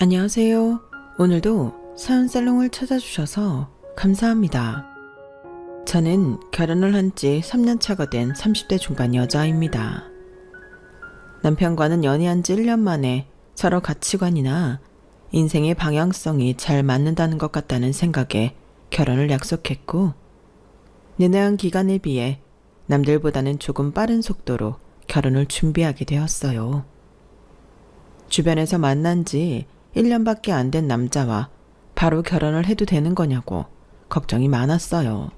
안녕하세요. 오늘도 사연살롱을 찾아주셔서 감사합니다. 저는 결혼을 한 지 3년차가 된 30대 중반 여자입니다. 남편과는 연애한 지 1년 만에 서로 가치관이나 인생의 방향성이 잘 맞는다는 것 같다는 생각에 결혼을 약속했고, nen해한 기간에 비해 남들보다는 조금 빠른 속도로 결혼을 준비하게 되었어요. 주변에서 만난 지 1년밖에 안 된 남자와 바로 결혼을 해도 되는 거냐고 걱정이 많았어요.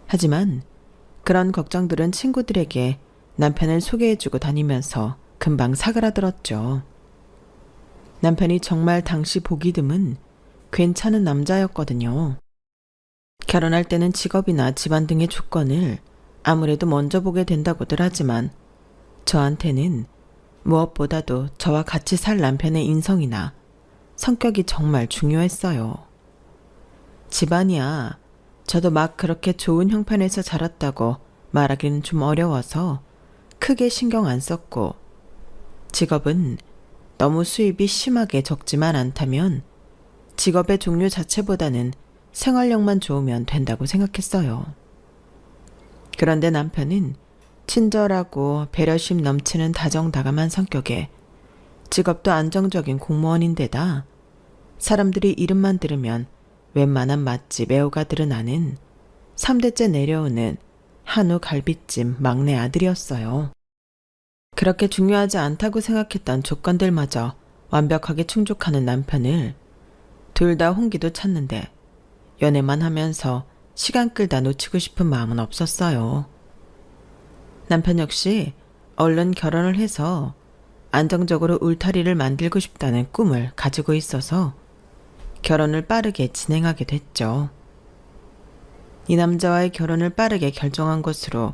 하지만 그런 걱정들은 친구들에게 남편을 소개해주고 다니면서 금방 사그라들었죠. 남편이 정말 당시 보기 드문 괜찮은 남자였거든요. 결혼할 때는 직업이나 집안 등의 조건을 아무래도 먼저 보게 된다고들 하지만 저한테는 무엇보다도 저와 같이 살 남편의 인성이나 성격이 정말 중요했어요. 집안이야 저도 막 그렇게 좋은 형편에서 자랐다고 말하기는 좀 어려워서 크게 신경 안 썼고, 직업은 너무 수입이 심하게 적지만 않다면 직업의 종류 자체보다는 생활력만 좋으면 된다고 생각했어요. 그런데 남편은 친절하고 배려심 넘치는 다정다감한 성격에 직업도 안정적인 공무원인데다 사람들이 이름만 들으면 웬만한 맛집 애호가 드러나는 3대째 내려오는 한우 갈비찜 막내 아들이었어요. 그렇게 중요하지 않다고 생각했던 조건들마저 완벽하게 충족하는 남편을 둘 다 홍기도 찼는데 연애만 하면서 시간 끌다 놓치고 싶은 마음은 없었어요. 남편 역시 얼른 결혼을 해서 안정적으로 울타리를 만들고 싶다는 꿈을 가지고 있어서 결혼을 빠르게 진행하게 됐죠. 이 남자와의 결혼을 빠르게 결정한 것으로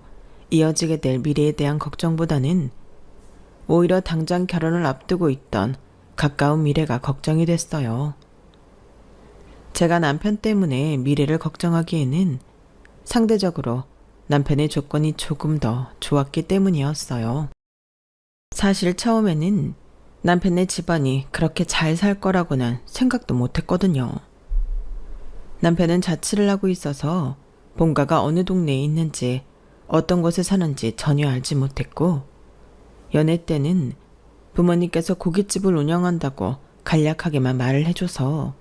이어지게 될 미래에 대한 걱정보다는 오히려 당장 결혼을 앞두고 있던 가까운 미래가 걱정이 됐어요. 제가 남편 때문에 미래를 걱정하기에는 상대적으로 남편의 조건이 조금 더 좋았기 때문이었어요. 사실 처음에는 남편의 집안이 그렇게 잘 살 거라고는 생각도 못 했거든요. 남편은 자취를 하고 있어서 본가가 어느 동네에 있는지 어떤 곳에 사는지 전혀 알지 못했고, 연애 때는 부모님께서 고깃집을 운영한다고 간략하게만 말을 해줘서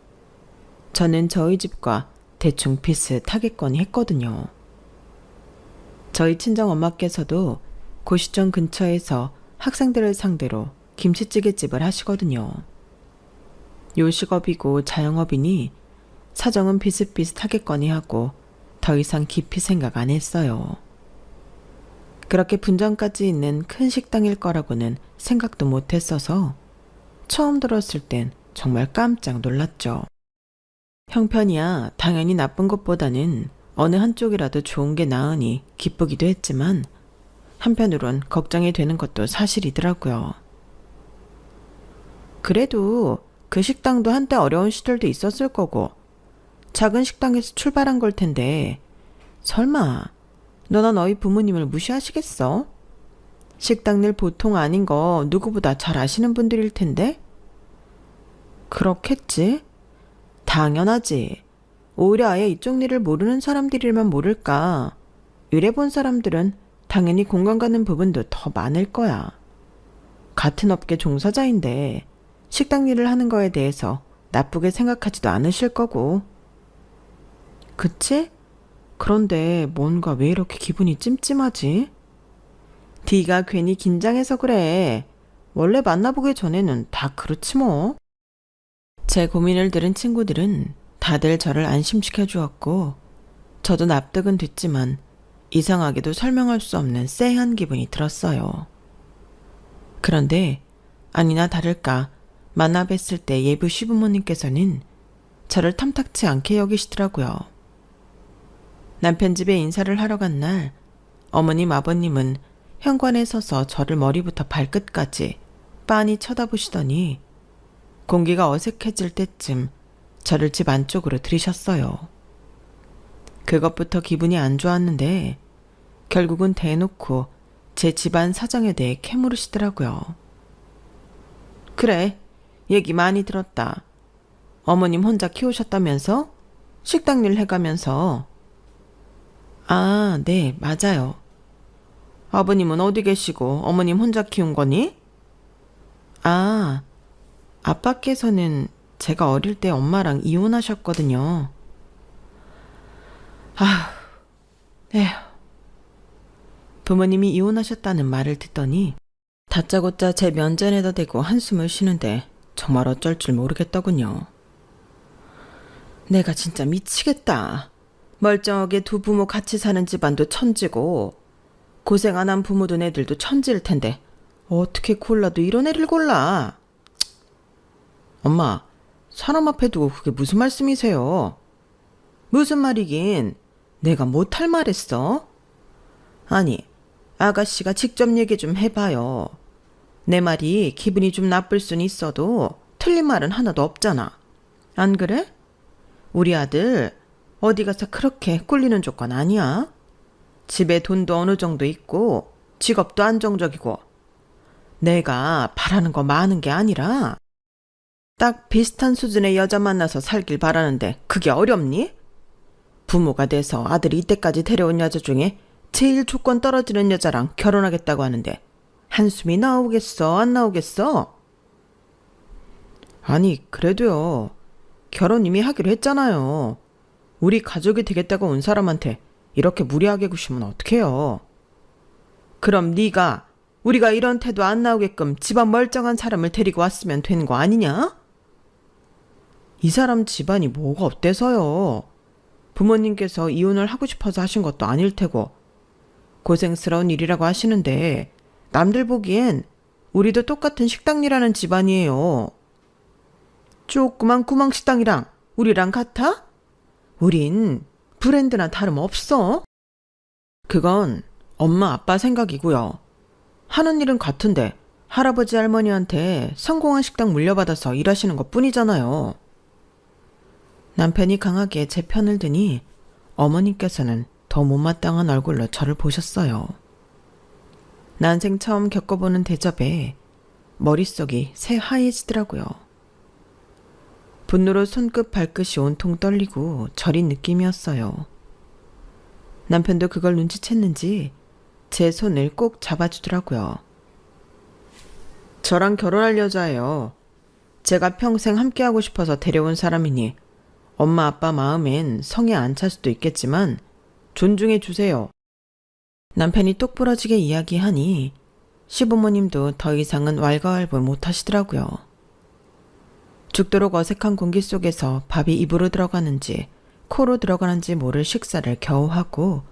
저는 저희 집과 대충 비슷하겠거니 했거든요. 저희 친정엄마께서도 고시촌 근처에서 학생들을 상대로 김치찌개집을 하시거든요. 요식업이고 자영업이니 사정은 비슷비슷하겠거니 하고 더 이상 깊이 생각 안 했어요. 그렇게 분점까지 있는 큰 식당일 거라고는 생각도 못 했어서 처음 들었을 땐 정말 깜짝 놀랐죠. 형편이야 당연히 나쁜 것보다는 어느 한쪽이라도 좋은 게 나으니 기쁘기도 했지만 한편으론 걱정이 되는 것도 사실이더라고요. 그래도 그 식당도 한때 어려운 시절도 있었을 거고 작은 식당에서 출발한 걸 텐데 설마 너나 너희 부모님을 무시하시겠어? 식당 일 보통 아닌 거 누구보다 잘 아시는 분들일 텐데? 그렇겠지? 당연하지. 오히려 아예 이쪽 일을 모르는 사람들이면 모를까. 일해본 사람들은 당연히 공감 가는 부분도 더 많을 거야. 같은 업계 종사자인데 식당 일을 하는 거에 대해서 나쁘게 생각하지도 않으실 거고. 그치? 그런데 뭔가 왜 이렇게 기분이 찜찜하지? D가 괜히 긴장해서 그래. 원래 만나보기 전에는 다 그렇지 뭐. 제 고민을 들은 친구들은 다들 저를 안심시켜 주었고, 저도 납득은 됐지만 이상하게도 설명할 수 없는 쎄한 기분이 들었어요. 그런데 아니나 다를까 만나 뵀을 때 예부 시부모님께서는 저를 탐탁치 않게 여기시더라고요. 남편 집에 인사를 하러 간 날 어머님 아버님은 현관에 서서 저를 머리부터 발끝까지 빤히 쳐다보시더니 공기가 어색해질 때쯤 저를 집 안쪽으로 들이셨어요. 그것부터 기분이 안 좋았는데 결국은 대놓고 제 집안 사정에 대해 캐물으시더라고요. 그래, 얘기 많이 들었다. 어머님 혼자 키우셨다면서? 식당 일 해가면서. 아, 네, 맞아요. 아버님은 어디 계시고 어머님 혼자 키운 거니? 아, 아빠께서는 제가 어릴 때 엄마랑 이혼하셨거든요. 아, 에휴. 부모님이 이혼하셨다는 말을 듣더니 다짜고짜 제 면전에다 대고 한숨을 쉬는데 정말 어쩔 줄 모르겠더군요. 내가 진짜 미치겠다. 멀쩡하게 두 부모 같이 사는 집안도 천지고 고생 안 한 부모 둔 애들도 천지일 텐데 어떻게 골라도 이런 애를 골라. 엄마, 사람 앞에 두고 그게 무슨 말씀이세요? 무슨 말이긴. 내가 못할 말했어? 아니, 아가씨가 직접 얘기 좀 해봐요. 내 말이 기분이 좀 나쁠 순 있어도 틀린 말은 하나도 없잖아. 안 그래? 우리 아들 어디 가서 그렇게 꿀리는 조건 아니야. 집에 돈도 어느 정도 있고 직업도 안정적이고 내가 바라는 거 많은 게 아니라 딱 비슷한 수준의 여자 만나서 살길 바라는데 그게 어렵니? 부모가 돼서 아들이 이때까지 데려온 여자 중에 제일 조건 떨어지는 여자랑 결혼하겠다고 하는데 한숨이 나오겠어, 안 나오겠어? 아니, 그래도요. 결혼 이미 하기로 했잖아요. 우리 가족이 되겠다고 온 사람한테 이렇게 무리하게 구시면 어떡해요. 그럼 네가 우리가 이런 태도 안 나오게끔 집안 멀쩡한 사람을 데리고 왔으면 된 거 아니냐? 이 사람 집안이 뭐가 어때서요? 부모님께서 이혼을 하고 싶어서 하신 것도 아닐 테고 고생스러운 일이라고 하시는데 남들 보기엔 우리도 똑같은 식당 일하는 집안이에요. 조그만 구멍식당이랑 우리랑 같아? 우린 브랜드나 다름없어. 그건 엄마 아빠 생각이고요. 하는 일은 같은데 할아버지 할머니한테 성공한 식당 물려받아서 일하시는 것 뿐이잖아요. 남편이 강하게 제 편을 드니 어머님께서는 더 못마땅한 얼굴로 저를 보셨어요. 난생 처음 겪어보는 대접에 머릿속이 새하얘지더라고요. 분노로 손끝 발끝이 온통 떨리고 저린 느낌이었어요. 남편도 그걸 눈치챘는지 제 손을 꼭 잡아주더라고요. 저랑 결혼할 여자예요. 제가 평생 함께하고 싶어서 데려온 사람이니 엄마 아빠 마음엔 성에 안 찰 수도 있겠지만 존중해 주세요. 남편이 똑부러지게 이야기하니 시부모님도 더 이상은 왈가왈부 못하시더라고요. 죽도록 어색한 공기 속에서 밥이 입으로 들어가는지 코로 들어가는지 모를 식사를 겨우 하고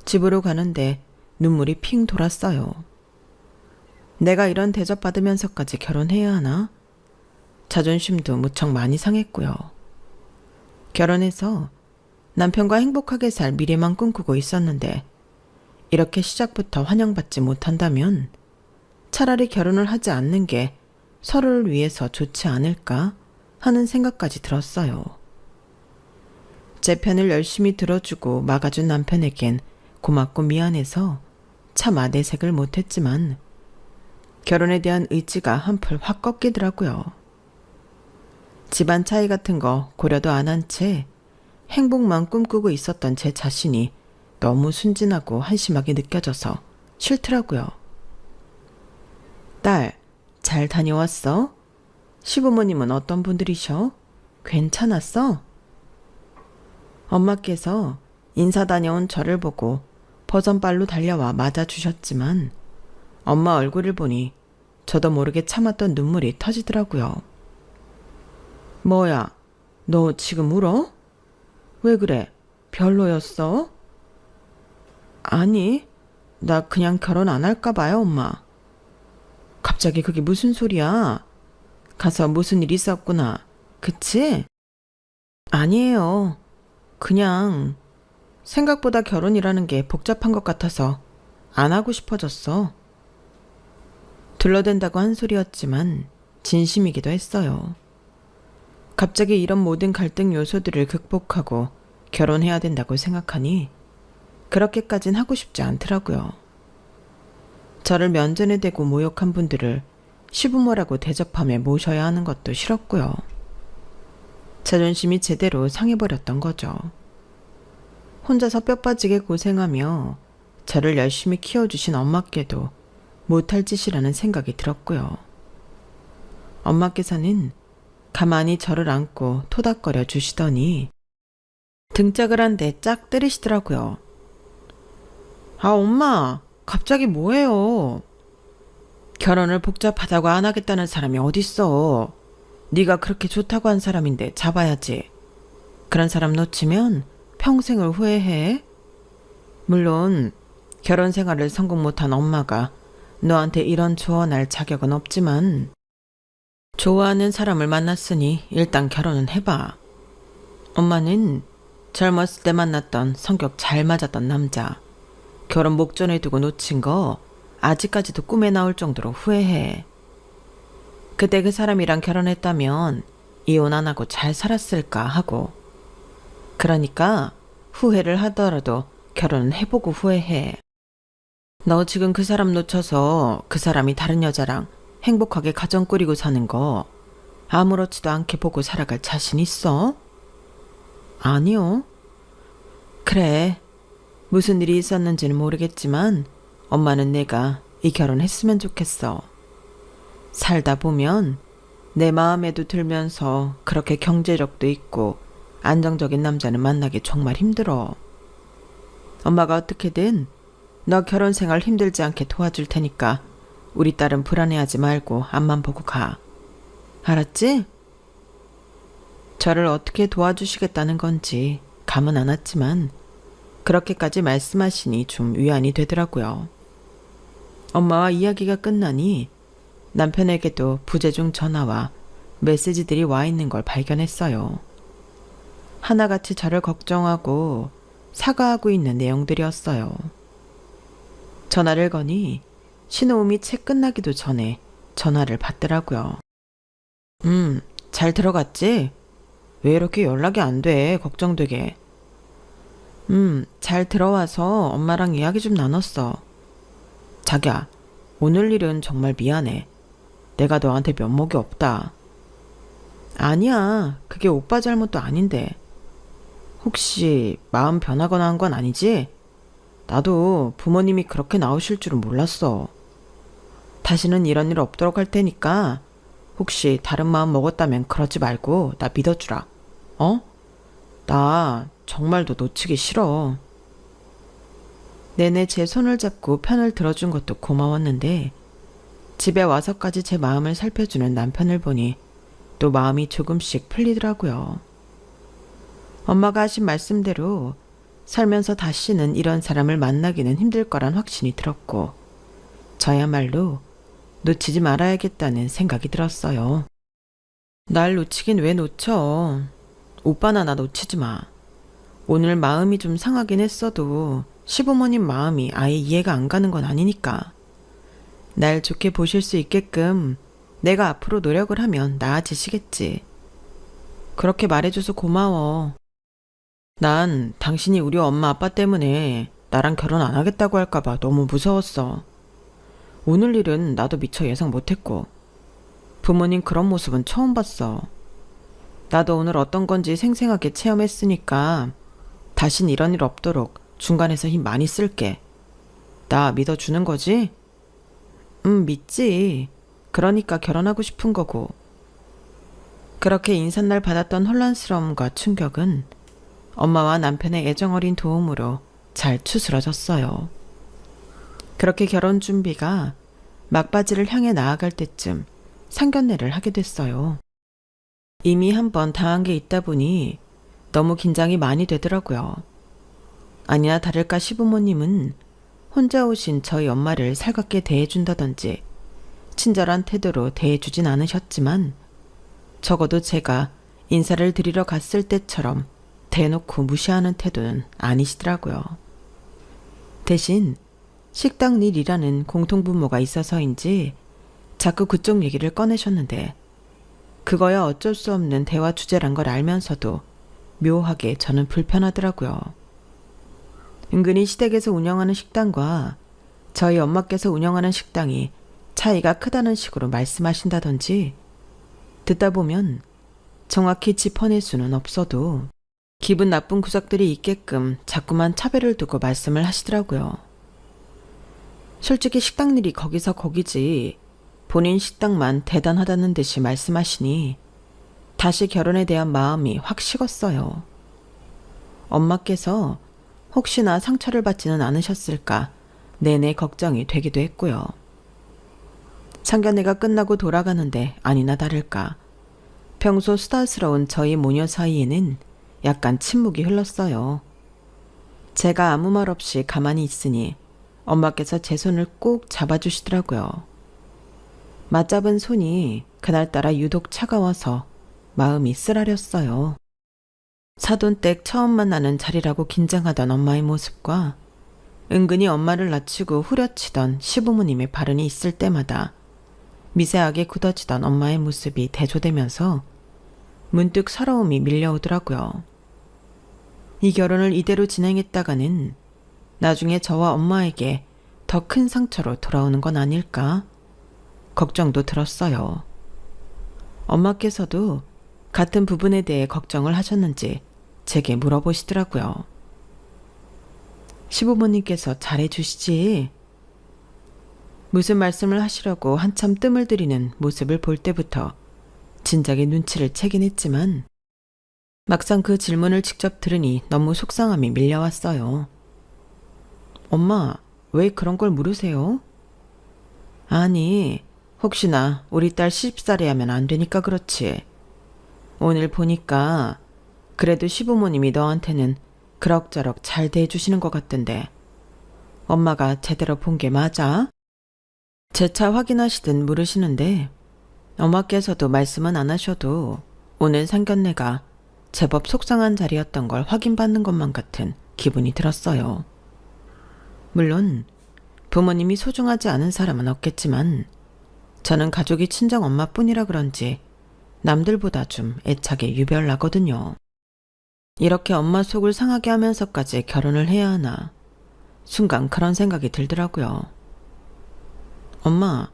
집으로 가는데 눈물이 핑 돌았어요. 내가 이런 대접받으면서까지 결혼해야 하나? 자존심도 무척 많이 상했고요. 결혼해서 남편과 행복하게 살 미래만 꿈꾸고 있었는데 이렇게 시작부터 환영받지 못한다면 차라리 결혼을 하지 않는 게 서로를 위해서 좋지 않을까 하는 생각까지 들었어요. 제 편을 열심히 들어주고 막아준 남편에겐 고맙고 미안해서 차마 내색을 못했지만 결혼에 대한 의지가 한풀 확 꺾이더라고요. 집안 차이 같은 거 고려도 안 한 채 행복만 꿈꾸고 있었던 제 자신이 너무 순진하고 한심하게 느껴져서 싫더라고요. 딸, 잘 다녀왔어? 시부모님은 어떤 분들이셔? 괜찮았어? 엄마께서 인사 다녀온 저를 보고 버선발로 달려와 맞아주셨지만 엄마 얼굴을 보니 저도 모르게 참았던 눈물이 터지더라고요. 뭐야, 너 지금 울어? 왜 그래? 별로였어? 아니, 나 그냥 결혼 안 할까 봐요, 엄마. 갑자기 그게 무슨 소리야? 가서 무슨 일 있었구나. 그치? 아니에요. 그냥 생각보다 결혼이라는 게 복잡한 것 같아서 안 하고 싶어졌어. 둘러댄다고 한 소리였지만 진심이기도 했어요. 갑자기 이런 모든 갈등 요소들을 극복하고 결혼해야 된다고 생각하니 그렇게까진 하고 싶지 않더라고요. 저를 면전에 대고 모욕한 분들을 시부모라고 대접하며 모셔야 하는 것도 싫었고요. 자존심이 제대로 상해버렸던 거죠. 혼자서 뼈 빠지게 고생하며 저를 열심히 키워주신 엄마께도 못할 짓이라는 생각이 들었고요. 엄마께서는 가만히 저를 안고 토닥거려 주시더니 등짝을 한 대 짝 때리시더라고요. 아, 엄마, 갑자기 뭐해요? 결혼을 복잡하다고 안 하겠다는 사람이 어딨어. 네가 그렇게 좋다고 한 사람인데 잡아야지. 그런 사람 놓치면 평생을 후회해. 물론 결혼 생활을 성공 못한 엄마가 너한테 이런 조언할 자격은 없지만 좋아하는 사람을 만났으니 일단 결혼은 해봐. 엄마는 젊었을 때 만났던 성격 잘 맞았던 남자, 결혼 목전에 두고 놓친 거 아직까지도 꿈에 나올 정도로 후회해. 그때 그 사람이랑 결혼했다면 이혼 안 하고 잘 살았을까 하고. 그러니까 후회를 하더라도 결혼은 해보고 후회해. 너 지금 그 사람 놓쳐서 그 사람이 다른 여자랑 행복하게 가정 꾸리고 사는 거 아무렇지도 않게 보고 살아갈 자신 있어? 아니요. 그래. 무슨 일이 있었는지는 모르겠지만 엄마는 내가 이 결혼했으면 좋겠어. 살다 보면 내 마음에도 들면서 그렇게 경제력도 있고 안정적인 남자는 만나기 정말 힘들어. 엄마가 어떻게든 너 결혼 생활 힘들지 않게 도와줄 테니까 우리 딸은 불안해하지 말고 앞만 보고 가. 알았지? 저를 어떻게 도와주시겠다는 건지 감은 안 왔지만 그렇게까지 말씀하시니 좀 위안이 되더라고요. 엄마와 이야기가 끝나니 남편에게도 부재중 전화와 메시지들이 와 있는 걸 발견했어요. 하나같이 저를 걱정하고 사과하고 있는 내용들이었어요. 전화를 거니 신호음이 채 끝나기도 전에 전화를 받더라고요. 잘 들어갔지? 왜 이렇게 연락이 안 돼? 걱정되게. 잘 들어와서 엄마랑 이야기 좀 나눴어. 자기야, 오늘 일은 정말 미안해. 내가 너한테 면목이 없다. 아니야, 그게 오빠 잘못도 아닌데. 혹시 마음 변하거나 한 건 아니지? 나도 부모님이 그렇게 나오실 줄은 몰랐어. 다시는 이런 일 없도록 할 테니까 혹시 다른 마음 먹었다면 그러지 말고 나 믿어주라. 어? 나 정말 너 놓치기 싫어. 내내 제 손을 잡고 편을 들어준 것도 고마웠는데 집에 와서까지 제 마음을 살펴주는 남편을 보니 또 마음이 조금씩 풀리더라고요. 엄마가 하신 말씀대로 살면서 다시는 이런 사람을 만나기는 힘들 거란 확신이 들었고 저야말로 놓치지 말아야겠다는 생각이 들었어요. 날 놓치긴 왜 놓쳐. 오빠나 나 놓치지 마. 오늘 마음이 좀 상하긴 했어도 시부모님 마음이 아예 이해가 안 가는 건 아니니까. 날 좋게 보실 수 있게끔 내가 앞으로 노력을 하면 나아지시겠지. 그렇게 말해줘서 고마워. 난 당신이 우리 엄마 아빠 때문에 나랑 결혼 안 하겠다고 할까봐 너무 무서웠어. 오늘 일은 나도 미처 예상 못했고 부모님 그런 모습은 처음 봤어. 나도 오늘 어떤 건지 생생하게 체험했으니까 다신 이런 일 없도록 중간에서 힘 많이 쓸게. 나 믿어주는 거지? 믿지. 그러니까 결혼하고 싶은 거고. 그렇게 인사날 받았던 혼란스러움과 충격은 엄마와 남편의 애정어린 도움으로 잘 추스러졌어요. 그렇게 결혼 준비가 막바지를 향해 나아갈 때쯤 상견례를 하게 됐어요. 이미 한번 당한 게 있다 보니 너무 긴장이 많이 되더라고요. 아니나 다를까 시부모님은 혼자 오신 저희 엄마를 살갑게 대해준다든지 친절한 태도로 대해주진 않으셨지만 적어도 제가 인사를 드리러 갔을 때처럼 대놓고 무시하는 태도는 아니시더라고요. 대신 식당 일이라는 공통분모가 있어서인지 자꾸 그쪽 얘기를 꺼내셨는데 그거야 어쩔 수 없는 대화 주제란 걸 알면서도 묘하게 저는 불편하더라고요. 은근히 시댁에서 운영하는 식당과 저희 엄마께서 운영하는 식당이 차이가 크다는 식으로 말씀하신다든지 듣다 보면 정확히 짚어낼 수는 없어도 기분 나쁜 구석들이 있게끔 자꾸만 차별을 두고 말씀을 하시더라고요. 솔직히 식당 일이 거기서 거기지 본인 식당만 대단하다는 듯이 말씀하시니 다시 결혼에 대한 마음이 확 식었어요. 엄마께서 혹시나 상처를 받지는 않으셨을까 내내 걱정이 되기도 했고요. 상견례가 끝나고 돌아가는데 아니나 다를까 평소 수다스러운 저희 모녀 사이에는 약간 침묵이 흘렀어요. 제가 아무 말 없이 가만히 있으니 엄마께서 제 손을 꼭 잡아주시더라고요. 맞잡은 손이 그날따라 유독 차가워서 마음이 쓰라렸어요. 사돈댁 처음 만나는 자리라고 긴장하던 엄마의 모습과 은근히 엄마를 낮추고 후려치던 시부모님의 발언이 있을 때마다 미세하게 굳어지던 엄마의 모습이 대조되면서 문득 서러움이 밀려오더라고요. 이 결혼을 이대로 진행했다가는 나중에 저와 엄마에게 더 큰 상처로 돌아오는 건 아닐까 걱정도 들었어요. 엄마께서도 같은 부분에 대해 걱정을 하셨는지 제게 물어보시더라고요. 시부모님께서 잘해주시지. 무슨 말씀을 하시려고 한참 뜸을 들이는 모습을 볼 때부터 진작에 눈치를 채긴 했지만 막상 그 질문을 직접 들으니 너무 속상함이 밀려왔어요. 엄마, 왜 그런 걸 물으세요? 아니, 혹시나 우리 딸 시집살이 하면 안 되니까 그렇지. 오늘 보니까 그래도 시부모님이 너한테는 그럭저럭 잘 대해주시는 것 같던데 엄마가 제대로 본 게 맞아? 제 차 확인하시듯 물으시는데 엄마께서도 말씀은 안 하셔도 오늘 상견례가 제법 속상한 자리였던 걸 확인받는 것만 같은 기분이 들었어요. 물론 부모님이 소중하지 않은 사람은 없겠지만 저는 가족이 친정 엄마뿐이라 그런지 남들보다 좀 애착에 유별나거든요. 이렇게 엄마 속을 상하게 하면서까지 결혼을 해야 하나 순간 그런 생각이 들더라고요. 엄마,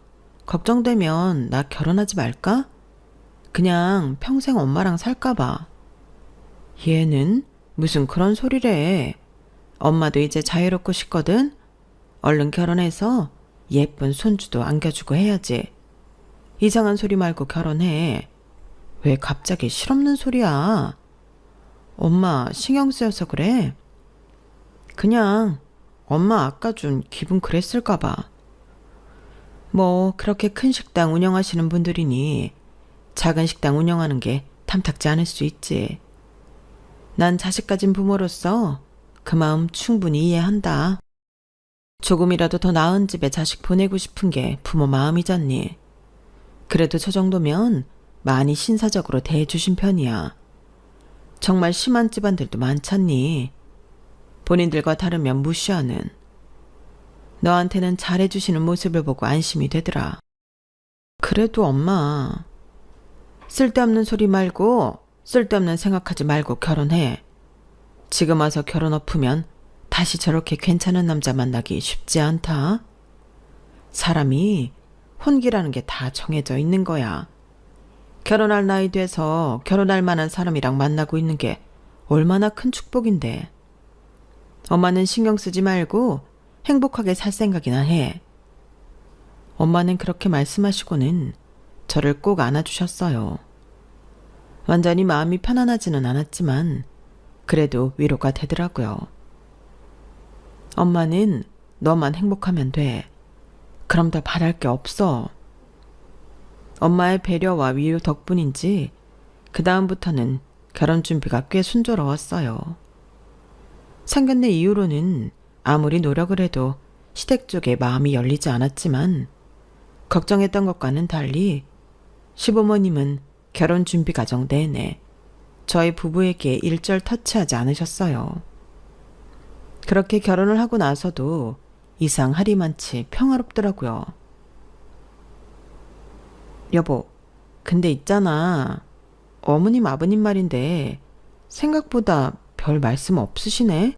걱정되면 나 결혼하지 말까? 그냥 평생 엄마랑 살까봐. 얘는 무슨 그런 소리래. 엄마도 이제 자유롭고 싶거든. 얼른 결혼해서 예쁜 손주도 안겨주고 해야지. 이상한 소리 말고 결혼해. 왜 갑자기 실없는 소리야? 엄마 신경 쓰여서 그래? 그냥 엄마 아까 좀 기분 그랬을까봐. 뭐 그렇게 큰 식당 운영하시는 분들이니 작은 식당 운영하는 게 탐탁지 않을 수 있지. 난 자식 가진 부모로서 그 마음 충분히 이해한다. 조금이라도 더 나은 집에 자식 보내고 싶은 게 부모 마음이잖니. 그래도 저 정도면 많이 신사적으로 대해주신 편이야. 정말 심한 집안들도 많잖니. 본인들과 다르면 무시하는. 너한테는 잘해주시는 모습을 보고 안심이 되더라. 그래도 엄마, 쓸데없는 소리 말고 쓸데없는 생각하지 말고 결혼해. 지금 와서 결혼 엎으면 다시 저렇게 괜찮은 남자 만나기 쉽지 않다. 사람이 혼기라는 게 다 정해져 있는 거야. 결혼할 나이 돼서 결혼할 만한 사람이랑 만나고 있는 게 얼마나 큰 축복인데. 엄마는 신경 쓰지 말고 행복하게 살 생각이나 해. 엄마는 그렇게 말씀하시고는 저를 꼭 안아주셨어요. 완전히 마음이 편안하지는 않았지만 그래도 위로가 되더라고요. 엄마는 너만 행복하면 돼. 그럼 더 바랄 게 없어. 엄마의 배려와 위로 덕분인지 그 다음부터는 결혼 준비가 꽤 순조로웠어요. 상견례 이후로는 아무리 노력을 해도 시댁 쪽에 마음이 열리지 않았지만 걱정했던 것과는 달리 시부모님은 결혼 준비 과정 내내 저희 부부에게 일절 터치하지 않으셨어요. 그렇게 결혼을 하고 나서도 이상 하리만치 평화롭더라고요. 여보, 근데 있잖아. 어머님 아버님 말인데 생각보다 별 말씀 없으시네?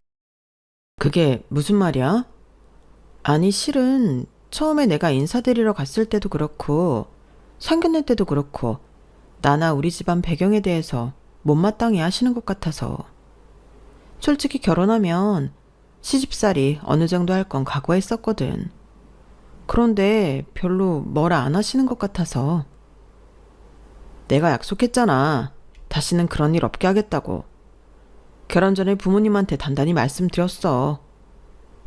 그게 무슨 말이야? 아니 실은 처음에 내가 인사드리러 갔을 때도 그렇고 상견례 때도 그렇고 나나 우리 집안 배경에 대해서 못마땅해 하시는 것 같아서. 솔직히 결혼하면 시집살이 어느 정도 할 건 각오했었거든. 그런데 별로 뭐라 안 하시는 것 같아서. 내가 약속했잖아. 다시는 그런 일 없게 하겠다고. 결혼 전에 부모님한테 단단히 말씀드렸어.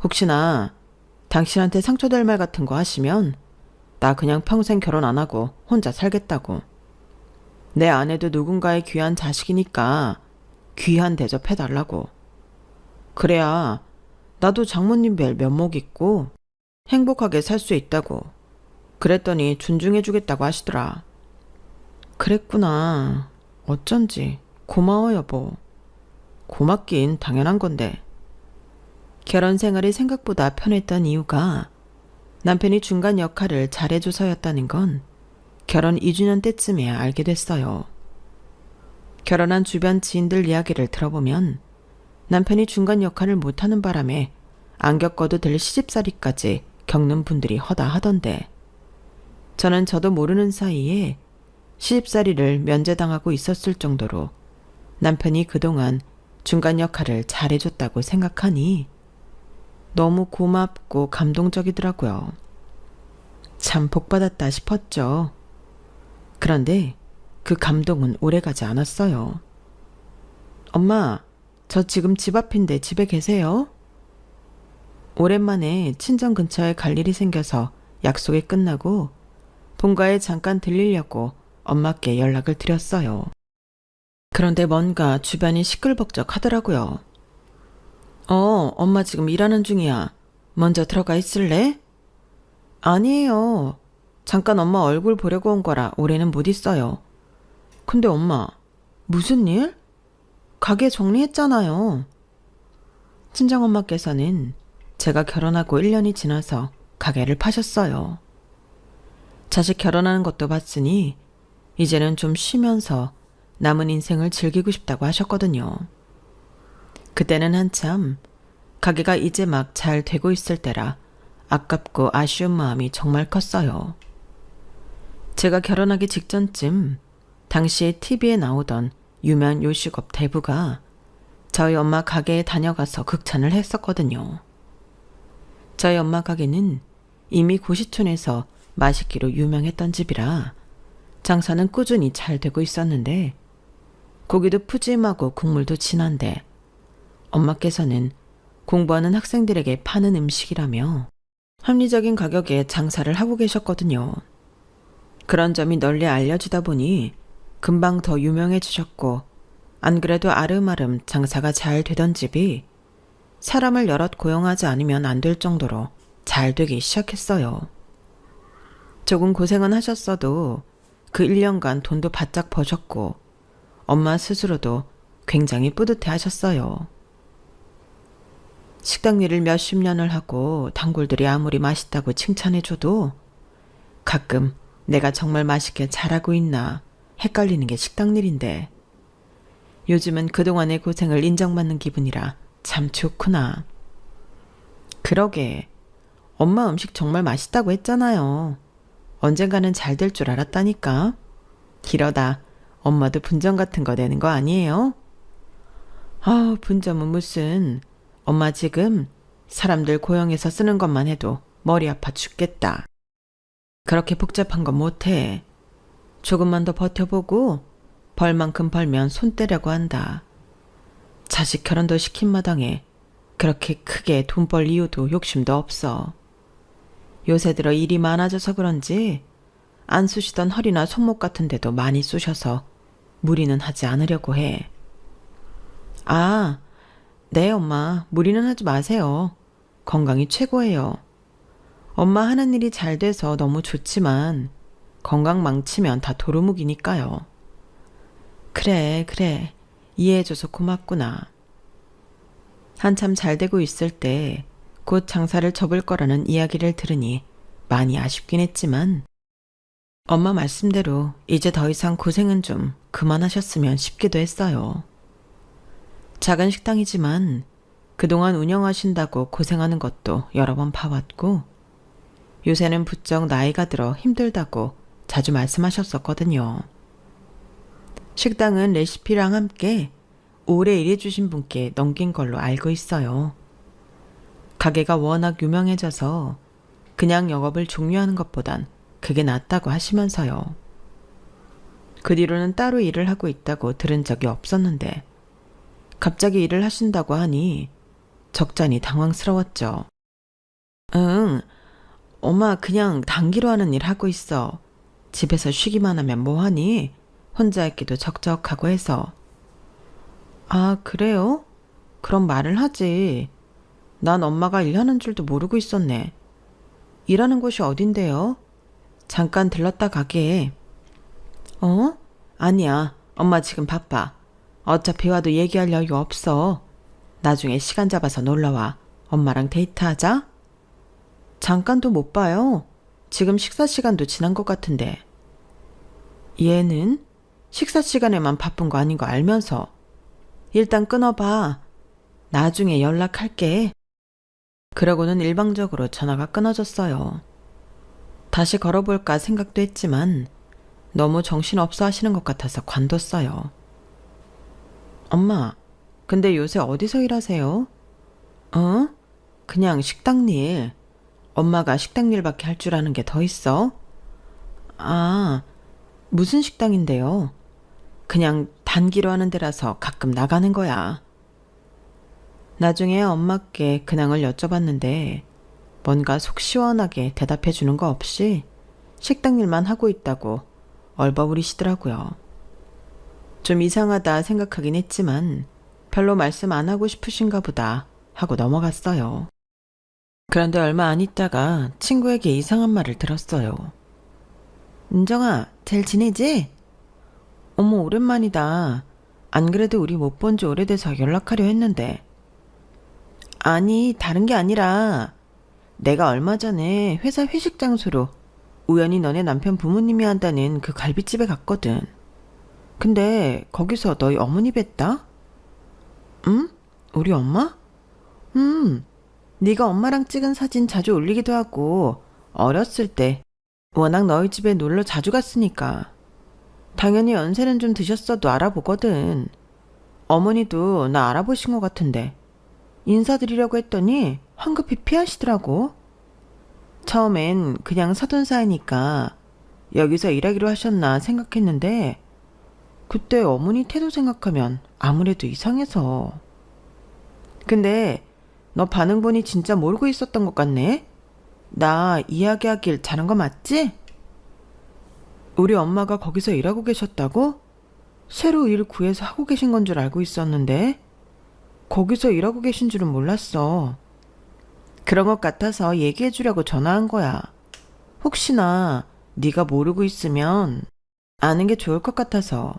혹시나 당신한테 상처될 말 같은 거 하시면 나 그냥 평생 결혼 안 하고 혼자 살겠다고. 내 아내도 누군가의 귀한 자식이니까 귀한 대접해달라고. 그래야 나도 장모님 뵐 면목 있고 행복하게 살 수 있다고. 그랬더니 존중해주겠다고 하시더라. 그랬구나. 어쩐지. 고마워, 여보. 고맙긴 당연한 건데. 결혼 생활이 생각보다 편했던 이유가 남편이 중간 역할을 잘해줘서였다는 건 결혼 2주년 때쯤에야 알게 됐어요. 결혼한 주변 지인들 이야기를 들어보면 남편이 중간 역할을 못하는 바람에 안 겪어도 될 시집살이까지 겪는 분들이 허다하던데, 저도 모르는 사이에 시집살이를 면제당하고 있었을 정도로 남편이 그동안 중간 역할을 잘해줬다고 생각하니 너무 고맙고 감동적이더라고요. 참 복받았다 싶었죠. 그런데 그 감동은 오래가지 않았어요. 엄마, 저 지금 집 앞인데 집에 계세요? 오랜만에 친정 근처에 갈 일이 생겨서 약속이 끝나고 본가에 잠깐 들리려고 엄마께 연락을 드렸어요. 그런데 뭔가 주변이 시끌벅적 하더라고요. 엄마 지금 일하는 중이야. 먼저 들어가 있을래? 아니에요. 잠깐 엄마 얼굴 보려고 온 거라 올해는 못 있어요. 근데 엄마, 무슨 일? 가게 정리했잖아요. 친정엄마께서는 제가 결혼하고 1년이 지나서 가게를 파셨어요. 자식 결혼하는 것도 봤으니 이제는 좀 쉬면서 남은 인생을 즐기고 싶다고 하셨거든요. 그때는 한참 가게가 이제 막 잘 되고 있을 때라 아깝고 아쉬운 마음이 정말 컸어요. 제가 결혼하기 직전쯤 당시에 TV에 나오던 유명 요식업 대부가 저희 엄마 가게에 다녀가서 극찬을 했었거든요. 저희 엄마 가게는 이미 고시촌에서 맛있기로 유명했던 집이라 장사는 꾸준히 잘 되고 있었는데 고기도 푸짐하고 국물도 진한데 엄마께서는 공부하는 학생들에게 파는 음식이라며 합리적인 가격에 장사를 하고 계셨거든요. 그런 점이 널리 알려지다 보니 금방 더 유명해지셨고, 안 그래도 아름아름 장사가 잘 되던 집이 사람을 여럿 고용하지 않으면 안 될 정도로 잘 되기 시작했어요. 조금 고생은 하셨어도 그 1년간 돈도 바짝 버셨고 엄마 스스로도 굉장히 뿌듯해 하셨어요. 식당 일을 몇십 년을 하고 단골들이 아무리 맛있다고 칭찬해줘도 가끔 내가 정말 맛있게 잘하고 있나 헷갈리는 게 식당 일인데, 요즘은 그동안의 고생을 인정받는 기분이라 참 좋구나. 그러게, 엄마 음식 정말 맛있다고 했잖아요. 언젠가는 잘 될 줄 알았다니까. 이러다 엄마도 분점 같은 거 내는 거 아니에요? 분점은 무슨. 엄마 지금 사람들 고용해서 쓰는 것만 해도 머리 아파 죽겠다. 그렇게 복잡한 건 못해. 조금만 더 버텨보고 벌만큼 벌면 손 떼려고 한다. 자식 결혼도 시킨 마당에 그렇게 크게 돈 벌 이유도 욕심도 없어. 요새 들어 일이 많아져서 그런지 안 쑤시던 허리나 손목 같은 데도 많이 쑤셔서 무리는 하지 않으려고 해. 네 엄마, 무리는 하지 마세요. 건강이 최고예요. 엄마 하는 일이 잘 돼서 너무 좋지만 건강 망치면 다 도루묵이니까요. 그래, 이해해줘서 고맙구나. 한참 잘 되고 있을 때 곧 장사를 접을 거라는 이야기를 들으니 많이 아쉽긴 했지만 엄마 말씀대로 이제 더 이상 고생은 좀 그만하셨으면 싶기도 했어요. 작은 식당이지만 그동안 운영하신다고 고생하는 것도 여러 번 봐왔고 요새는 부쩍 나이가 들어 힘들다고 자주 말씀하셨었거든요. 식당은 레시피랑 함께 오래 일해주신 분께 넘긴 걸로 알고 있어요. 가게가 워낙 유명해져서 그냥 영업을 종료하는 것보단 그게 낫다고 하시면서요. 그 뒤로는 따로 일을 하고 있다고 들은 적이 없었는데 갑자기 일을 하신다고 하니 적잖이 당황스러웠죠. 응, 엄마 그냥 단기로 하는 일 하고 있어. 집에서 쉬기만 하면 뭐하니? 혼자 있기도 적적하고 해서. 아, 그래요? 그럼 말을 하지. 난 엄마가 일하는 줄도 모르고 있었네. 일하는 곳이 어딘데요? 잠깐 들렀다 가게. 어? 아니야. 엄마 지금 바빠. 어차피 와도 얘기할 여유 없어. 나중에 시간 잡아서 놀러와. 엄마랑 데이트하자. 잠깐도 못 봐요. 지금 식사 시간도 지난 것 같은데. 얘는 식사 시간에만 바쁜 거 아닌 거 알면서. 일단 끊어봐. 나중에 연락할게. 그러고는 일방적으로 전화가 끊어졌어요. 다시 걸어볼까 생각도 했지만 너무 정신없어 하시는 것 같아서 관뒀어요. 엄마, 근데 요새 어디서 일하세요? 어? 그냥 식당 일. 엄마가 식당 일밖에 할 줄 아는 게 더 있어? 아, 무슨 식당인데요? 그냥 단기로 하는 데라서 가끔 나가는 거야. 나중에 엄마께 근황을 여쭤봤는데 뭔가 속 시원하게 대답해 주는 거 없이 식당 일만 하고 있다고 얼버무리시더라고요. 좀 이상하다 생각하긴 했지만 별로 말씀 안 하고 싶으신가 보다 하고 넘어갔어요. 그런데 얼마 안 있다가 친구에게 이상한 말을 들었어요. 은정아, 잘 지내지? 어머, 오랜만이다. 안 그래도 우리 못 본 지 오래돼서 연락하려 했는데. 아니, 다른 게 아니라 내가 얼마 전에 회사 회식 장소로 우연히 너네 남편 부모님이 한다는 그 갈비집에 갔거든. 근데 거기서 너희 어머니 뵀다? 응? 우리 엄마? 네가 엄마랑 찍은 사진 자주 올리기도 하고 어렸을 때 워낙 너희 집에 놀러 자주 갔으니까 당연히 연세는 좀 드셨어도 알아보거든. 어머니도 나 알아보신 것 같은데 인사드리려고 했더니 황급히 피하시더라고. 처음엔 그냥 사돈 사이니까 여기서 일하기로 하셨나 생각했는데 그때 어머니 태도 생각하면 아무래도 이상해서. 근데 너 반응 보니 진짜 모르고 있었던 것 같네? 나 이야기하길 잘한 거 맞지? 우리 엄마가 거기서 일하고 계셨다고? 새로 일 구해서 하고 계신 건 줄 알고 있었는데 거기서 일하고 계신 줄은 몰랐어. 그런 것 같아서 얘기해 주려고 전화한 거야. 혹시나 네가 모르고 있으면 아는 게 좋을 것 같아서.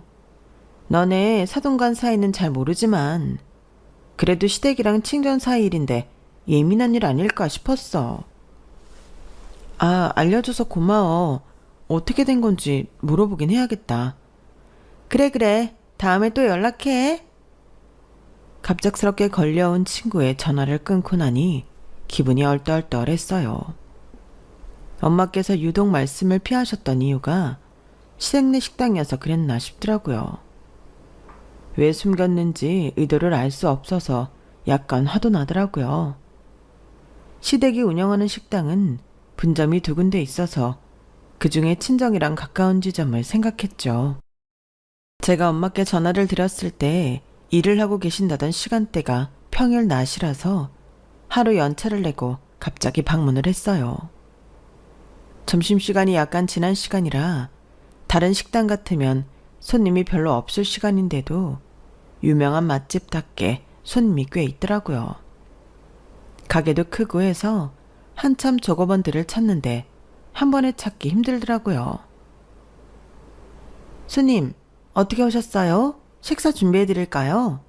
너네 사돈간 사이는 잘 모르지만 그래도 시댁이랑 친정 사이 일인데 예민한 일 아닐까 싶었어. 아, 알려줘서 고마워. 어떻게 된 건지 물어보긴 해야겠다. 그래. 다음에 또 연락해. 갑작스럽게 걸려온 친구의 전화를 끊고 나니 기분이 얼떨떨했어요. 엄마께서 유독 말씀을 피하셨던 이유가 시댁네 식당이어서 그랬나 싶더라고요. 왜 숨겼는지 의도를 알 수 없어서 약간 화도 나더라고요. 시댁이 운영하는 식당은 분점이 2군데 있어서 그중에 친정이랑 가까운 지점을 생각했죠. 제가 엄마께 전화를 드렸을 때 일을 하고 계신다던 시간대가 평일 낮이라서 하루 연차를 내고 갑자기 방문을 했어요. 점심시간이 약간 지난 시간이라 다른 식당 같으면 손님이 별로 없을 시간인데도 유명한 맛집답게 손님이 꽤 있더라고요. 가게도 크고 해서 한참 조거번들을 찾는데 한 번에 찾기 힘들더라고요. 손님, 어떻게 오셨어요? 식사 준비해드릴까요?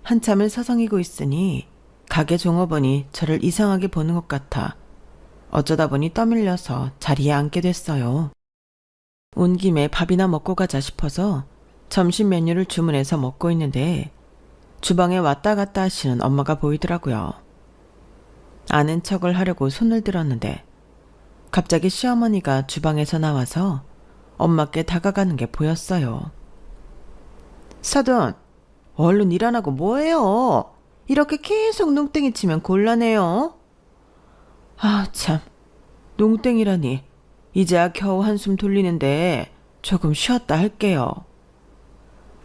한참을 서성이고 있으니 가게 종업원이 저를 이상하게 보는 것 같아 어쩌다 보니 떠밀려서 자리에 앉게 됐어요. 온 김에 밥이나 먹고 가자 싶어서 점심 메뉴를 주문해서 먹고 있는데 주방에 왔다 갔다 하시는 엄마가 보이더라고요. 아는 척을 하려고 손을 들었는데 갑자기 시어머니가 주방에서 나와서 엄마께 다가가는 게 보였어요. 사돈, 얼른 일 안 하고 뭐해요? 이렇게 계속 농땡이 치면 곤란해요. 아, 참. 농땡이라니. 이제야 겨우 한숨 돌리는데 조금 쉬었다 할게요.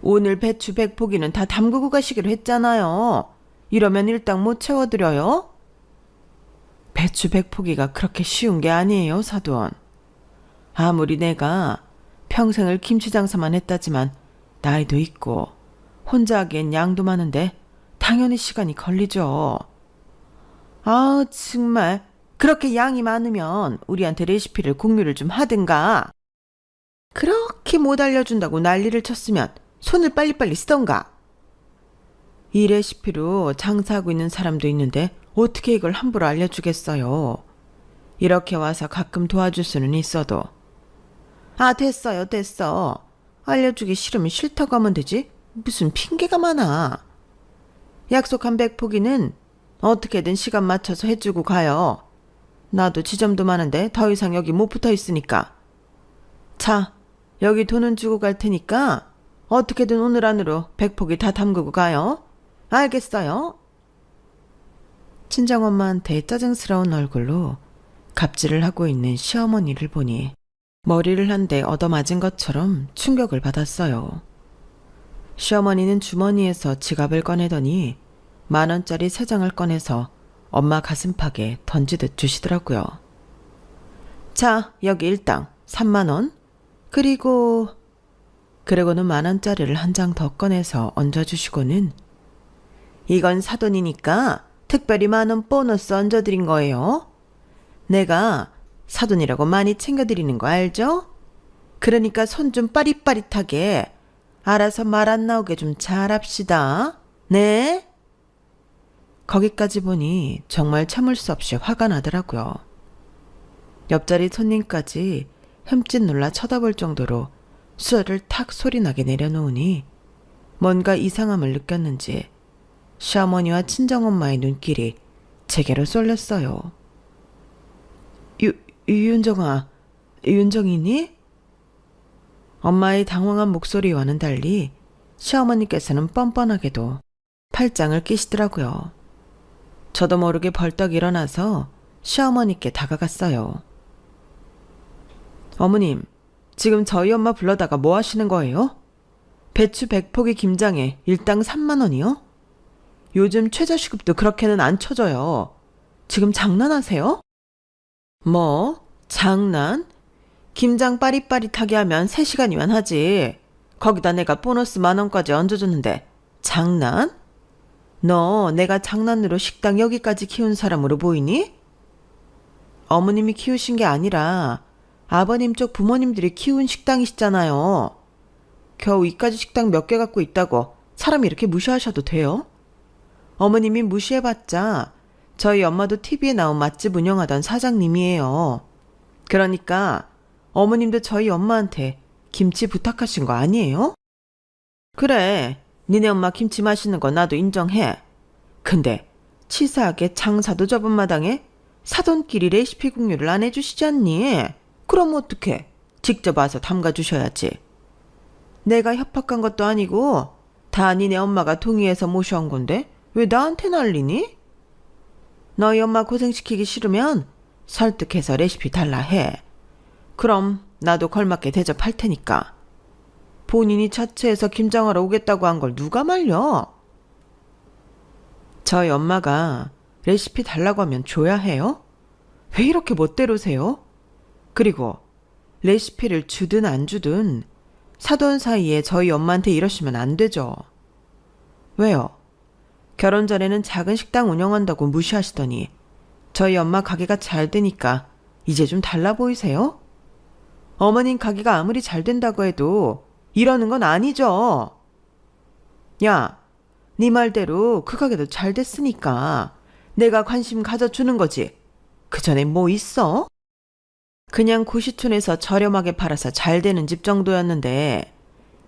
오늘 배추 100포기는 다 담그고 가시기로 했잖아요. 이러면 일당 못 채워드려요? 배추 100포기가 그렇게 쉬운 게 아니에요, 사돈. 아무리 내가 평생을 김치 장사만 했다지만 나이도 있고 혼자 하기엔 양도 많은데 당연히 시간이 걸리죠. 아, 정말 그렇게 양이 많으면 우리한테 레시피를 공유를 좀 하든가. 그렇게 못 알려준다고 난리를 쳤으면 손을 빨리빨리 쓰던가. 이 레시피로 장사하고 있는 사람도 있는데 어떻게 이걸 함부로 알려주겠어요. 이렇게 와서 가끔 도와줄 수는 있어도. 아, 됐어요, 됐어. 알려주기 싫으면 싫다고 하면 되지. 무슨 핑계가 많아. 약속한 100포기는 어떻게든 시간 맞춰서 해주고 가요. 나도 지점도 많은데 더 이상 여기 못 붙어 있으니까. 자, 여기 돈은 주고 갈 테니까 어떻게든 오늘 안으로 100포기 다 담그고 가요. 알겠어요? 친정엄마한테 짜증스러운 얼굴로 갑질을 하고 있는 시어머니를 보니 머리를 한 대 얻어맞은 것처럼 충격을 받았어요. 시어머니는 주머니에서 지갑을 꺼내더니 10,000원짜리 3장을 꺼내서 엄마 가슴팍에 던지듯 주시더라고요. 자, 여기 일당 30,000원. 그리고는 10,000원짜리를 한 장 더 꺼내서 얹어주시고는 이건 사돈이니까 특별히 10,000원 보너스 얹어드린 거예요. 내가 사돈이라고 많이 챙겨드리는 거 알죠? 그러니까 손 좀 빠릿빠릿하게 알아서 말 안 나오게 좀 잘합시다. 네? 거기까지 보니 정말 참을 수 없이 화가 나더라고요. 옆자리 손님까지 흠칫 놀라 쳐다볼 정도로 수저를 탁 소리나게 내려놓으니 뭔가 이상함을 느꼈는지 시어머니와 친정엄마의 눈길이 제게로 쏠렸어요. 윤정아, 윤정이니? 엄마의 당황한 목소리와는 달리 시어머니께서는 뻔뻔하게도 팔짱을 끼시더라고요. 저도 모르게 벌떡 일어나서 시어머니께 다가갔어요. 어머님, 지금 저희 엄마 불러다가 뭐 하시는 거예요? 배추 100포기 김장에 일당 30,000원이요? 요즘 최저시급도 그렇게는 안 쳐줘요. 지금 장난하세요? 뭐? 장난? 김장 빠릿빠릿하게 하면 3시간이면 하지. 거기다 내가 보너스 10,000원까지 얹어줬는데 장난? 너 내가 장난으로 식당 여기까지 키운 사람으로 보이니? 어머님이 키우신 게 아니라 아버님 쪽 부모님들이 키운 식당이시잖아요. 겨우 이까지 식당 몇 개 갖고 있다고 사람 이렇게 무시하셔도 돼요? 어머님이 무시해봤자 저희 엄마도 TV에 나온 맛집 운영하던 사장님이에요. 그러니까 어머님도 저희 엄마한테 김치 부탁하신 거 아니에요? 그래, 니네 엄마 김치 맛있는 거 나도 인정해. 근데 치사하게 장사도 접은 마당에 사돈끼리 레시피 공유를 안 해주시지 않니? 그럼 어떡해? 직접 와서 담가주셔야지. 내가 협박한 것도 아니고 다 니네 엄마가 동의해서 모셔온 건데 왜 나한테 난리니? 너희 엄마 고생시키기 싫으면 설득해서 레시피 달라 해. 그럼 나도 걸맞게 대접할 테니까. 본인이 자체해서 김장하러 오겠다고 한 걸 누가 말려? 저희 엄마가 레시피 달라고 하면 줘야 해요? 왜 이렇게 멋대로세요? 그리고 레시피를 주든 안 주든 사돈 사이에 저희 엄마한테 이러시면 안 되죠. 왜요? 결혼 전에는 작은 식당 운영한다고 무시하시더니 저희 엄마 가게가 잘 되니까 이제 좀 달라 보이세요? 어머님 가게가 아무리 잘 된다고 해도 이러는 건 아니죠. 야, 네 말대로 그 가게도 잘 됐으니까 내가 관심 가져주는 거지. 그 전에 뭐 있어? 그냥 고시촌에서 저렴하게 팔아서 잘 되는 집 정도였는데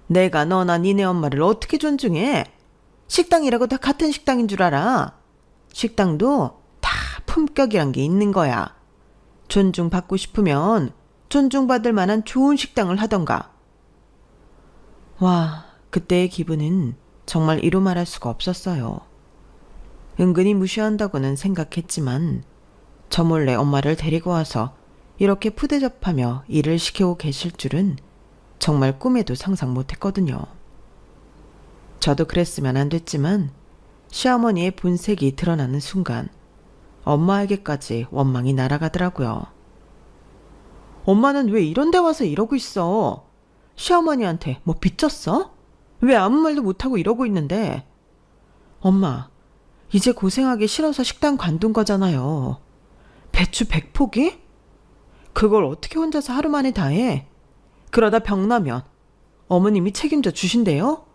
내가 너나 니네 엄마를 어떻게 존중해? 식당이라고 다 같은 식당인 줄 알아. 식당도 다 품격이란 게 있는 거야. 존중받고 싶으면 존중받을 만한 좋은 식당을 하던가. 와, 그때의 기분은 정말 이루 말할 수가 없었어요. 은근히 무시한다고는 생각했지만 저 몰래 엄마를 데리고 와서 이렇게 푸대접하며 일을 시키고 계실 줄은 정말 꿈에도 상상 못했거든요. 저도 그랬으면 안 됐지만 시어머니의 본색이 드러나는 순간 엄마에게까지 원망이 날아가더라고요. 엄마는 왜 이런 데 와서 이러고 있어? 시어머니한테 뭐 빚졌어? 왜 아무 말도 못하고 이러고 있는데? 엄마, 이제 고생하기 싫어서 식당 관둔 거잖아요. 배추 100포기? 그걸 어떻게 혼자서 하루 만에 다 해? 그러다 병나면 어머님이 책임져 주신대요?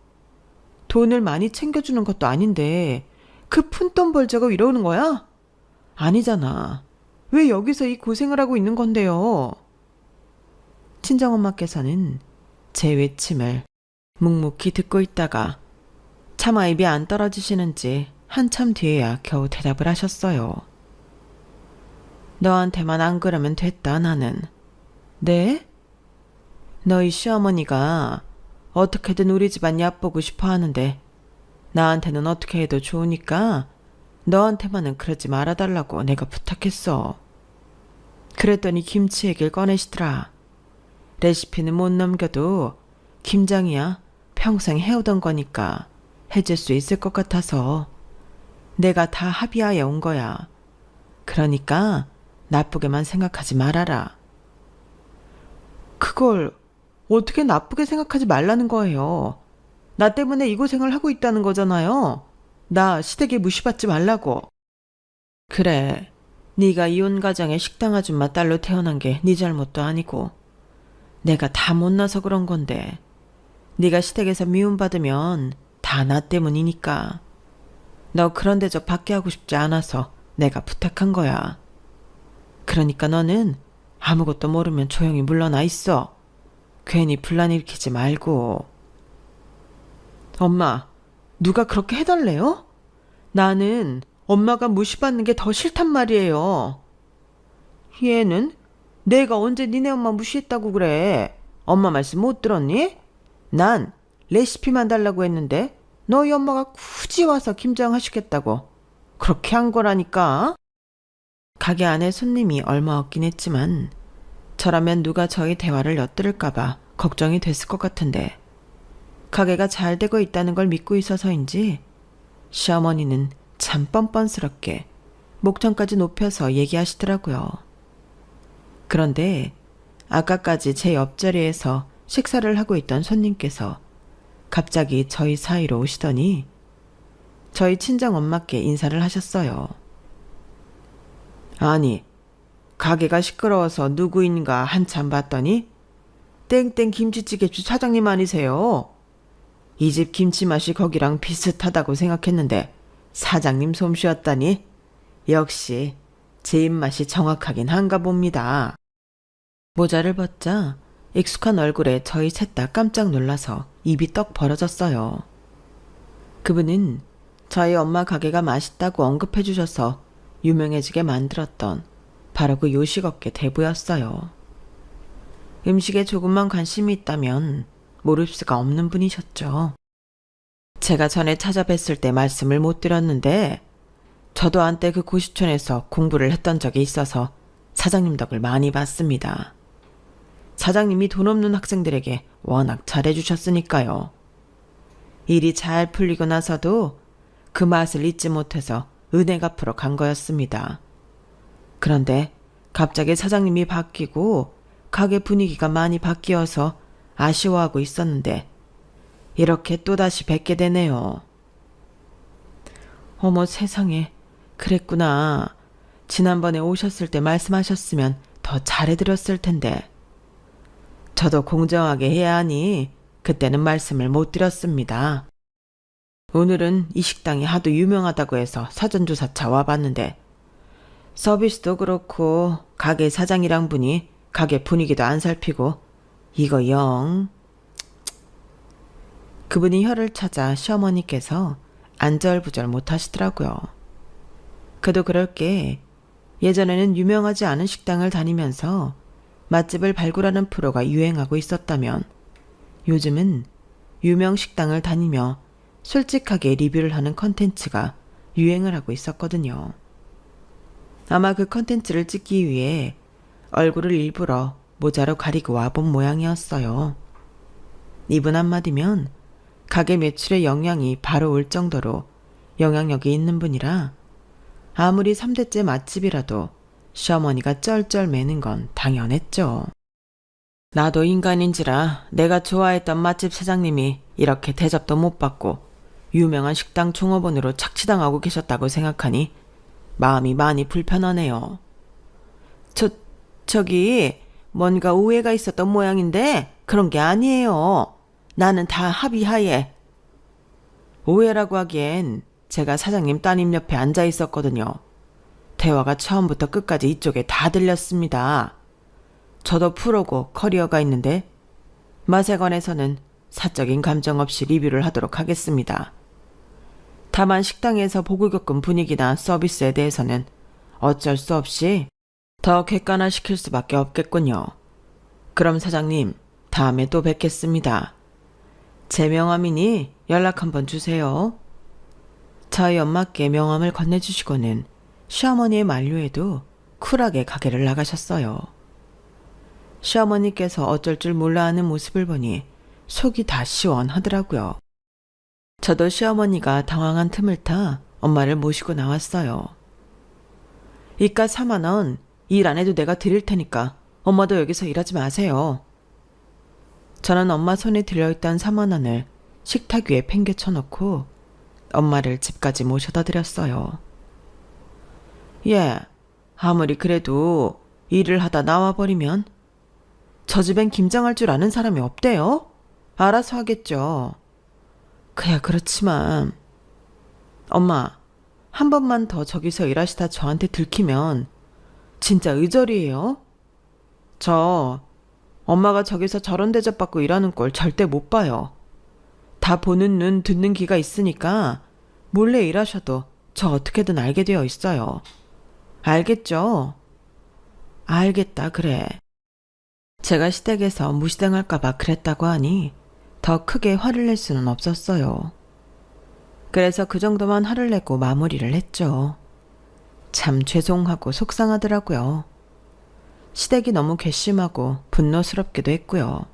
돈을 많이 챙겨주는 것도 아닌데 그 푼돈 벌자고 이러는 거야? 아니잖아. 왜 여기서 이 고생을 하고 있는 건데요? 친정엄마께서는 제 외침을 묵묵히 듣고 있다가 차마 입이 안 떨어지시는지 한참 뒤에야 겨우 대답을 하셨어요. 너한테만 안 그러면 됐다, 나는. 네? 너희 시어머니가 어떻게든 우리 집안 얕보고 싶어 하는데 나한테는 어떻게 해도 좋으니까 너한테만은 그러지 말아달라고 내가 부탁했어. 그랬더니 김치 얘기를 꺼내시더라. 레시피는 못 넘겨도 김장이야 평생 해오던 거니까 해줄 수 있을 것 같아서 내가 다 합의하에 온 거야. 그러니까 나쁘게만 생각하지 말아라. 그걸 어떻게 나쁘게 생각하지 말라는 거예요. 나 때문에 이 고생을 하고 있다는 거잖아요. 나 시댁에 무시받지 말라고. 그래, 네가 이혼 가정의 식당 아줌마 딸로 태어난 게 네 잘못도 아니고 내가 다 못나서 그런 건데 네가 시댁에서 미움받으면 다 나 때문이니까. 너 그런 대접 받게 하고 싶지 않아서 내가 부탁한 거야. 그러니까 너는 아무것도 모르면 조용히 물러나 있어. 괜히 분란 일으키지 말고. 엄마, 누가 그렇게 해달래요? 나는 엄마가 무시받는 게 더 싫단 말이에요. 얘는 내가 언제 니네 엄마 무시했다고 그래. 엄마 말씀 못 들었니? 난 레시피만 달라고 했는데 너희 엄마가 굳이 와서 김장하시겠다고 그렇게 한 거라니까. 가게 안에 손님이 얼마 없긴 했지만 저라면 누가 저희 대화를 엿들을까봐 걱정이 됐을 것 같은데 가게가 잘 되고 있다는 걸 믿고 있어서인지 시어머니는 참 뻔뻔스럽게 목청까지 높여서 얘기하시더라고요. 그런데 아까까지 제 옆자리에서 식사를 하고 있던 손님께서 갑자기 저희 사이로 오시더니 저희 친정엄마께 인사를 하셨어요. 아니, 가게가 시끄러워서 누구인가 한참 봤더니 땡땡 김치찌개집 사장님 아니세요? 이 집 김치 맛이 거기랑 비슷하다고 생각했는데 사장님 솜씨였다니 역시 제 입맛이 정확하긴 한가 봅니다. 모자를 벗자 익숙한 얼굴에 저희 셋 다 깜짝 놀라서 입이 떡 벌어졌어요. 그분은 저희 엄마 가게가 맛있다고 언급해 주셔서 유명해지게 만들었던 바로 그 요식업계 대부였어요. 음식에 조금만 관심이 있다면 모를 수가 없는 분이셨죠. 제가 전에 찾아뵀을 때 말씀을 못 드렸는데 저도 한때 그 고시촌에서 공부를 했던 적이 있어서 사장님 덕을 많이 봤습니다. 사장님이 돈 없는 학생들에게 워낙 잘해주셨으니까요. 일이 잘 풀리고 나서도 그 맛을 잊지 못해서 은혜 갚으러 간 거였습니다. 그런데 갑자기 사장님이 바뀌고 가게 분위기가 많이 바뀌어서 아쉬워하고 있었는데 이렇게 또다시 뵙게 되네요. 어머 세상에, 그랬구나. 지난번에 오셨을 때 말씀하셨으면 더 잘해드렸을 텐데. 저도 공정하게 해야 하니 그때는 말씀을 못 드렸습니다. 오늘은 이 식당이 하도 유명하다고 해서 사전조사차 와봤는데 서비스도 그렇고 가게 사장이랑 분이 가게 분위기도 안 살피고 이거 영. 그분이 혀를 찾아 시어머니께서 안절부절 못하시더라고요. 그도 그럴 게 예전에는 유명하지 않은 식당을 다니면서 맛집을 발굴하는 프로가 유행하고 있었다면 요즘은 유명 식당을 다니며 솔직하게 리뷰를 하는 컨텐츠가 유행을 하고 있었거든요. 아마 그 컨텐츠를 찍기 위해 얼굴을 일부러 모자로 가리고 와본 모양이었어요. 이분 한마디면 가게 매출에 영향이 바로 올 정도로 영향력이 있는 분이라 아무리 3대째 맛집이라도 시어머니가 쩔쩔 매는 건 당연했죠. 나도 인간인지라 내가 좋아했던 맛집 사장님이 이렇게 대접도 못 받고 유명한 식당 종업원으로 착취당하고 계셨다고 생각하니 마음이 많이 불편하네요. 저기 뭔가 오해가 있었던 모양인데 그런 게 아니에요. 나는 다 합의하에. 오해라고 하기엔 제가 사장님 따님 옆에 앉아 있었거든요. 대화가 처음부터 끝까지 이쪽에 다 들렸습니다. 저도 프로고 커리어가 있는데 맛에 관해서는 사적인 감정 없이 리뷰를 하도록 하겠습니다. 다만 식당에서 보고 겪은 분위기나 서비스에 대해서는 어쩔 수 없이 더 객관화시킬 수밖에 없겠군요. 그럼 사장님, 다음에 또 뵙겠습니다. 제 명함이니 연락 한번 주세요. 저희 엄마께 명함을 건네주시고는 시어머니의 만류에도 쿨하게 가게를 나가셨어요. 시어머니께서 어쩔 줄 몰라 하는 모습을 보니 속이 다 시원하더라고요. 저도 시어머니가 당황한 틈을 타 엄마를 모시고 나왔어요. 이깟 4만 원 일 안 해도 내가 드릴 테니까 엄마도 여기서 일하지 마세요. 저는 엄마 손에 들려있던 4만 원을 식탁 위에 팽개쳐놓고 엄마를 집까지 모셔다 드렸어요. 예, 아무리 그래도 일을 하다 나와버리면 저 집엔 김장할 줄 아는 사람이 없대요? 알아서 하겠죠. 그야 그렇지만 엄마, 한 번만 더 저기서 일하시다 저한테 들키면 진짜 의절이에요. 저 엄마가 저기서 저런 대접받고 일하는 꼴 절대 못 봐요. 다 보는 눈 듣는 귀가 있으니까 몰래 일하셔도 저 어떻게든 알게 되어 있어요. 알겠죠? 알겠다 그래. 제가 시댁에서 무시당할까봐 그랬다고 하니 더 크게 화를 낼 수는 없었어요. 그래서 그 정도만 화를 내고 마무리를 했죠. 참 죄송하고 속상하더라고요. 시댁이 너무 괘씸하고 분노스럽기도 했고요.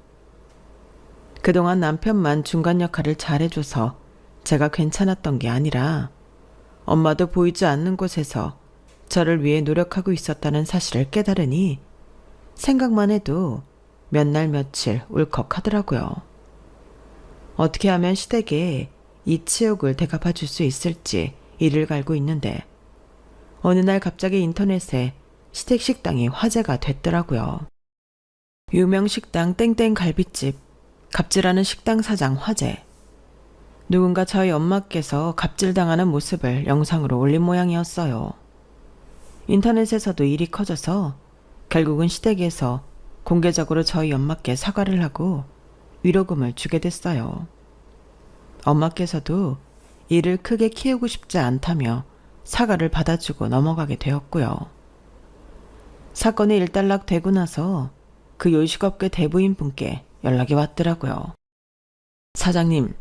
그동안 남편만 중간 역할을 잘해줘서 제가 괜찮았던 게 아니라 엄마도 보이지 않는 곳에서 저를 위해 노력하고 있었다는 사실을 깨달으니 생각만 해도 몇 날 며칠 울컥하더라고요. 어떻게 하면 시댁에 이 치욕을 대갚아 줄 수 있을지 이를 갈고 있는데 어느 날 갑자기 인터넷에 시댁 식당이 화제가 됐더라고요. 유명 식당 땡땡 갈비집 갑질하는 식당 사장 화제. 누군가 저희 엄마께서 갑질당하는 모습을 영상으로 올린 모양이었어요. 인터넷에서도 일이 커져서 결국은 시댁에서 공개적으로 저희 엄마께 사과를 하고 위로금을 주게 됐어요. 엄마께서도 일을 크게 키우고 싶지 않다며 사과를 받아주고 넘어가게 되었고요. 사건이 일단락되고 나서 그 요식업계 대부인 분께 연락이 왔더라고요. 사장님,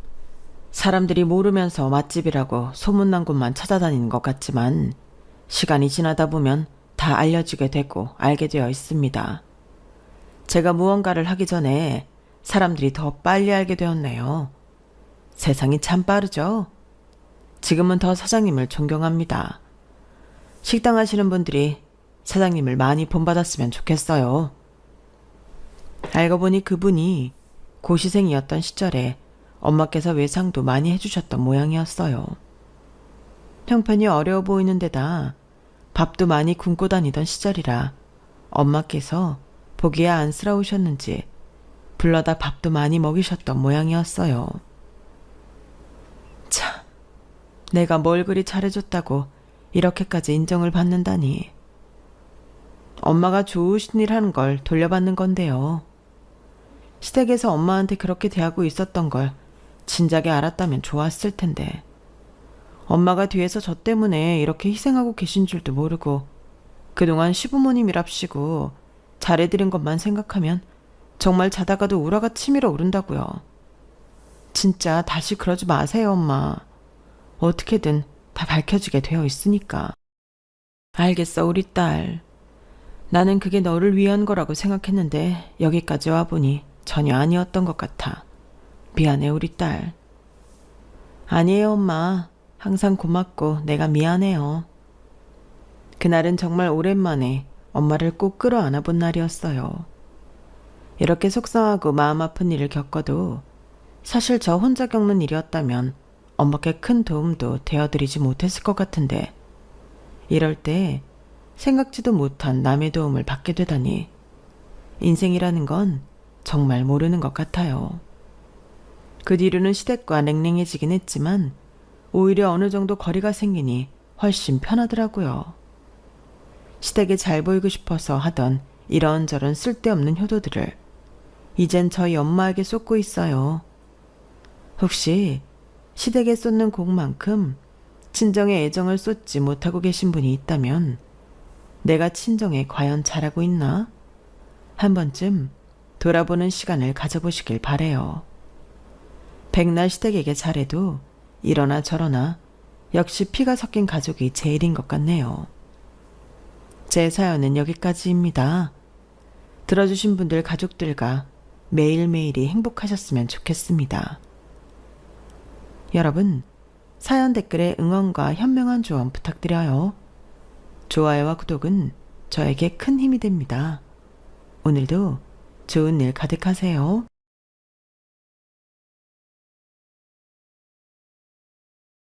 사람들이 모르면서 맛집이라고 소문난 곳만 찾아다니는 것 같지만 시간이 지나다 보면 다 알려지게 되고 알게 되어 있습니다. 제가 무언가를 하기 전에 사람들이 더 빨리 알게 되었네요. 세상이 참 빠르죠? 지금은 더 사장님을 존경합니다. 식당 하시는 분들이 사장님을 많이 본받았으면 좋겠어요. 알고 보니 그분이 고시생이었던 시절에 엄마께서 외상도 많이 해주셨던 모양이었어요. 형편이 어려워 보이는 데다 밥도 많이 굶고 다니던 시절이라 엄마께서 보기에 안쓰러우셨는지 불러다 밥도 많이 먹이셨던 모양이었어요. 참, 내가 뭘 그리 잘해줬다고 이렇게까지 인정을 받는다니. 엄마가 좋으신 일 하는 걸 돌려받는 건데요. 시댁에서 엄마한테 그렇게 대하고 있었던 걸 진작에 알았다면 좋았을 텐데. 엄마가 뒤에서 저 때문에 이렇게 희생하고 계신 줄도 모르고 그동안 시부모님이랍시고 잘해드린 것만 생각하면 정말 자다가도 우라가 치밀어 오른다고요. 진짜 다시 그러지 마세요, 엄마. 어떻게든 다 밝혀지게 되어 있으니까. 알겠어, 우리 딸. 나는 그게 너를 위한 거라고 생각했는데 여기까지 와보니 전혀 아니었던 것 같아. 미안해, 우리 딸. 아니에요, 엄마. 항상 고맙고 내가 미안해요. 그날은 정말 오랜만에 엄마를 꼭 끌어안아 본 날이었어요. 이렇게 속상하고 마음 아픈 일을 겪어도 사실 저 혼자 겪는 일이었다면 엄마께 큰 도움도 되어드리지 못했을 것 같은데 이럴 때 생각지도 못한 남의 도움을 받게 되다니 인생이라는 건 정말 모르는 것 같아요. 그 뒤로는 시댁과 냉랭해지긴 했지만 오히려 어느 정도 거리가 생기니 훨씬 편하더라고요. 시댁에 잘 보이고 싶어서 하던 이런저런 쓸데없는 효도들을 이젠 저희 엄마에게 쏟고 있어요. 혹시 시댁에 쏟는 곡만큼 친정에 애정을 쏟지 못하고 계신 분이 있다면 내가 친정에 과연 잘하고 있나? 한 번쯤 돌아보는 시간을 가져보시길 바래요. 백날 시댁에게 잘해도 이러나 저러나 역시 피가 섞인 가족이 제일인 것 같네요. 제 사연은 여기까지입니다. 들어주신 분들 가족들과 매일매일이 행복하셨으면 좋겠습니다. 여러분, 사연 댓글에 응원과 현명한 조언 부탁드려요. 좋아요와 구독은 저에게 큰 힘이 됩니다. 오늘도 좋은 일 가득하세요.